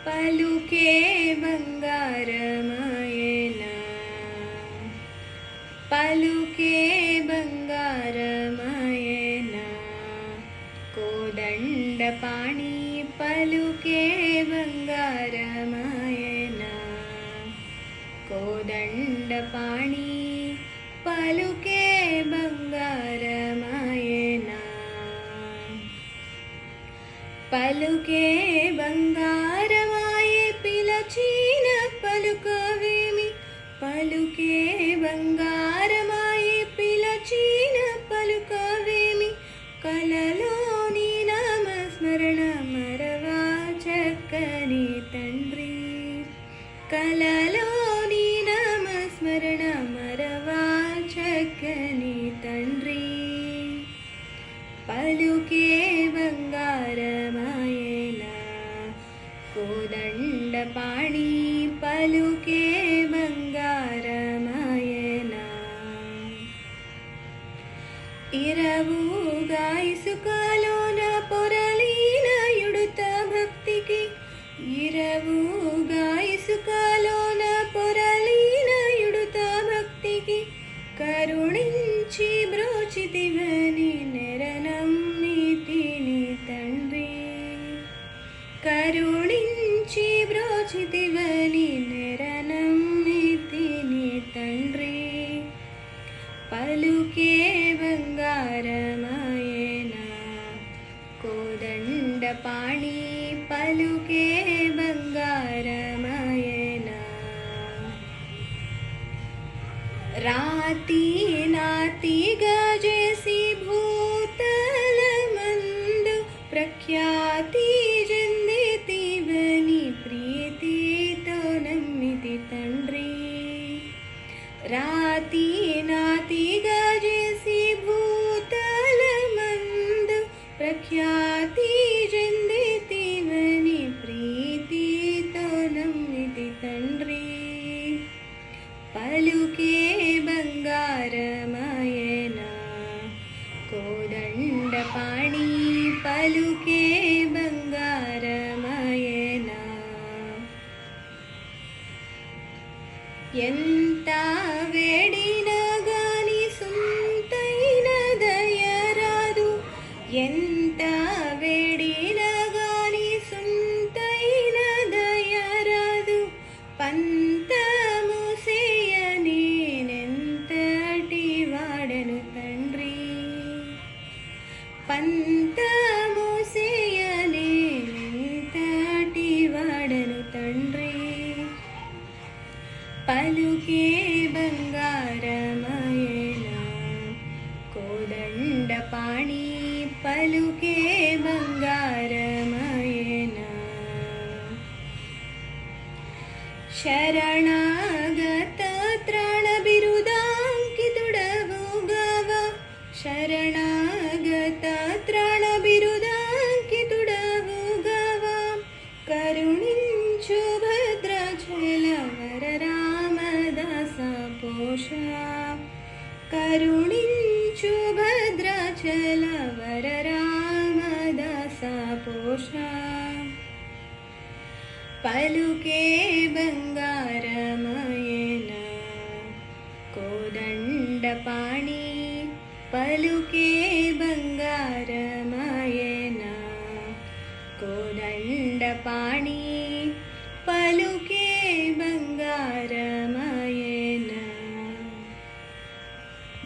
పలుకే బంగారమాయెనా, పలుకే బంగారమాయెనా, కోదండపాణి పలుకే బంగారమాయెనా, కోదండపాణి పలుకే బంగారమాయెనా, పలుకే బంగారమాయె పిలచిన పలుకవేమి, పలుకే బంగారమాయె పిలచిన పలుకవేమి, కలలోని నామస్మరణ మరవా చక్కని తండ్రి, కలలోని నామస్మరణ మరవా చక్కని తండ్రి, పలుకే బంగారమాయెనా, కోదండపాణి పలుకే బంగారమాయెనా, ఇరవుగా ఇసుకలోన పొరలిన యుడుత భక్తికి, ఇరవుగా ఇసుకలోన పొరలిన యుడుత భక్తికి, కరుణించి బ్రోచితివని నెరనమ్మితిని తండ్రి, కరుణించి బ్రోచితివని నెరనమ్మితిని తండ్రి, పలుకే బంగారమాయెనా, కోదండపాణి పలుకే బంగారమాయెనా, రాతి నాతిగా చేసి భూతలమందు ప్రఖ్యాతి చెందితివని ప్రీతితో నమ్మితి తండ్రి, రాతి నాతిగా చేసి భూతలమందు ప్రఖ్యాతి చెందితివని ప్రీతితో నమ్మితి తండ్రి, పలుకే బంగారమాయెనా, కోదండపాణి పలుకే బంగారమాయెనా, ఎంత వేడినా గాని సొంతైన దయరాదు, ఎంత వేడినా గాని సొంతైన దయరాదు, పంతము సేయ నేనెంతటి వాడను తండ్రి, పంతము సేయ నేనెంతటి వాడను తండ్రి, పలుకే బంగారమాయెనా, కోదండపాణి పలుకే బంగారమాయెనా, శరణాగత త్రాణ బిరుదాంకితుడవుగవ, శరణాగత త్రాణ బిరుదాంకితుడవుగవ, కరుణించు భద్రాచల వర రామదాస పోష, కరుణించు భద్రాచల వర రామదాస పోష, పలుకే బంగారమాయెనా, కోదండపాణి పలుకే బంగారమాయెనా, కోదండపాణి